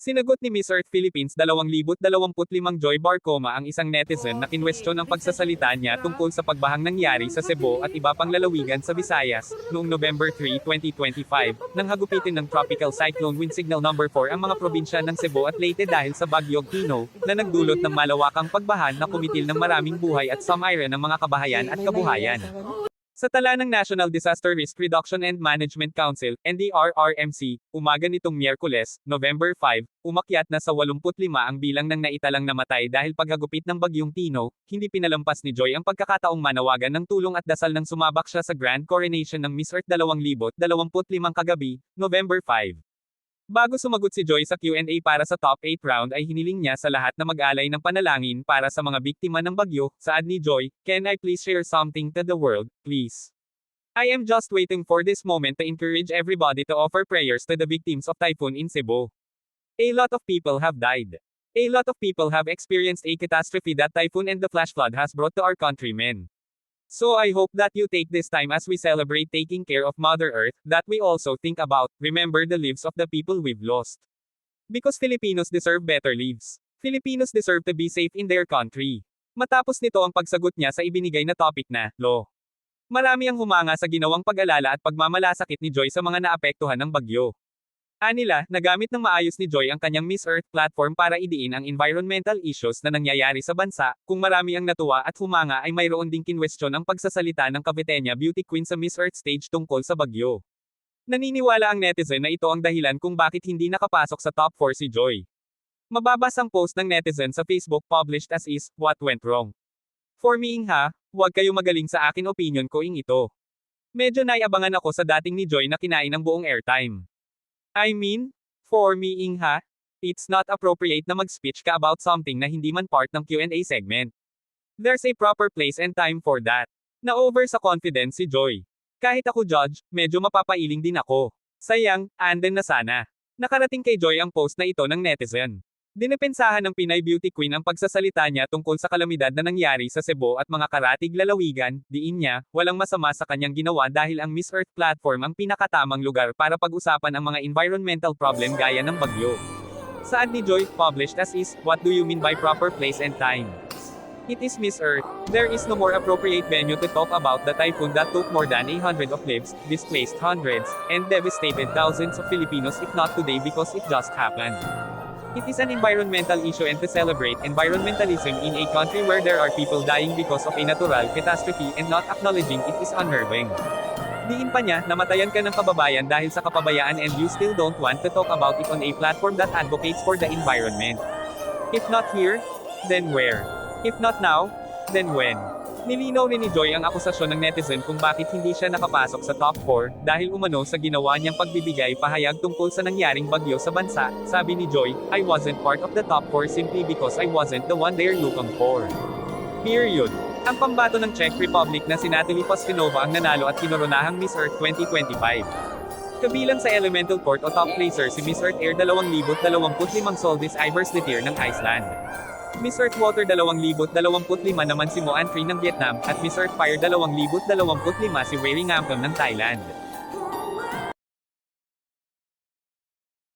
Sinagot ni Miss Earth Philippines 2025 Joy Barcoma ang isang netizen na kinwestiyon ang pagsasalita niya tungkol sa pagbahang nangyari sa Cebu at iba pang lalawigan sa Visayas, noong November 3, 2025, nang hagupitin ng Tropical Cyclone Wind Signal No. 4 ang mga probinsya ng Cebu at Leyte dahil sa Bagyong Tino, na nagdulot ng malawakang pagbaha na kumitil ng maraming buhay at sumire ng mga kabahayan at kabuhayan. Sa tala ng National Disaster Risk Reduction and Management Council, NDRRMC, umaga nitong Miyerkules, November 5, umakyat na sa 85 ang bilang ng naitalang namatay dahil paghagupit ng Bagyong Tino. Hindi pinalampas ni Joy ang pagkakataong manawagan ng tulong at dasal nang sumabak siya sa Grand Coronation ng Miss Earth 2025 kagabi, November 5. Bago sumagot si Joy sa Q&A para sa top 8 round ay hiniling niya sa lahat na mag-alay ng panalangin para sa mga biktima ng bagyo. Saad ni Joy, "Can I please share something to the world, please? I am just waiting for this moment to encourage everybody to offer prayers to the victims of typhoon in Cebu. A lot of people have died. A lot of people have experienced a catastrophe that typhoon and the flash flood has brought to our countrymen. So I hope that you take this time as we celebrate taking care of Mother Earth, that we also think about, remember the lives of the people we've lost. Because Filipinos deserve better lives. Filipinos deserve to be safe in their country." Matapos nito ang pagsagot niya sa ibinigay na topic na, law. Marami ang humanga sa ginawang pag-alala at pagmamalasakit ni Joy sa mga naapektuhan ng bagyo. Anila, nagamit ng maayos ni Joy ang kanyang Miss Earth platform para idiin ang environmental issues na nangyayari sa bansa. Kung marami ang natuwa at humanga ay mayroon ding kinwestiyon ang pagsasalita ng Caviteña Beauty Queen sa Miss Earth stage tungkol sa bagyo. Naniniwala ang netizen na ito ang dahilan kung bakit hindi nakapasok sa top 4 si Joy. Mababas ang post ng netizen sa Facebook published as is, "What went wrong? For me ha, huwag kayo magaling sa akin opinion ko ito. Medyo naiabangan ako sa dating ni Joy na kinain ng buong airtime. I mean, for me ha, it's not appropriate na mag-speech ka about something na hindi man part ng Q&A segment. There's a proper place and time for that." Na-over sa confidence si Joy. "Kahit ako judge, medyo mapapailing din ako. Sayang, anden na sana." Nakarating kay Joy ang post na ito ng netizen. Dinepensahan ng Pinay Beauty Queen ang pagsasalita niya tungkol sa kalamidad na nangyari sa Cebu at mga karatig lalawigan. Diin niya, walang masama sa kanyang ginawa dahil ang Miss Earth platform ang pinakatamang lugar para pag-usapan ang mga environmental problem gaya ng bagyo. Saad ni Joy, published as is, "What do you mean by proper place and time? It is Miss Earth. There is no more appropriate venue to talk about the typhoon that took more than 100 of lives, displaced hundreds, and devastated thousands of Filipinos if not today because it just happened. It is an environmental issue and to celebrate environmentalism in a country where there are people dying because of a natural catastrophe and not acknowledging it is unnerving." Diin pa niya, namatayan ka ng kababayan dahil sa kapabayaan and you still don't want to talk about it on a platform that advocates for the environment. If not here, then where? If not now, then when? Nilinaw ni Joy ang akusasyon ng netizen kung bakit hindi siya nakapasok sa top 4, dahil umano sa ginawa niyang pagbibigay pahayag tungkol sa nangyaring bagyo sa bansa. Sabi ni Joy, "I wasn't part of the top 4 simply because I wasn't the one they're looking for. Period." Ang pambato ng Czech Republic na si Natalie Postinova ang nanalo at kinoronahang Miss Earth 2025. Kabilang sa Elemental Court o top placer si Miss Earth Air 2025 Soldis Iversletier ng Iceland. Miss Earth Water 2025 naman si Moan Tree ng Vietnam, at Miss Earth Fire 2025 si Wery Ngampong ng Thailand.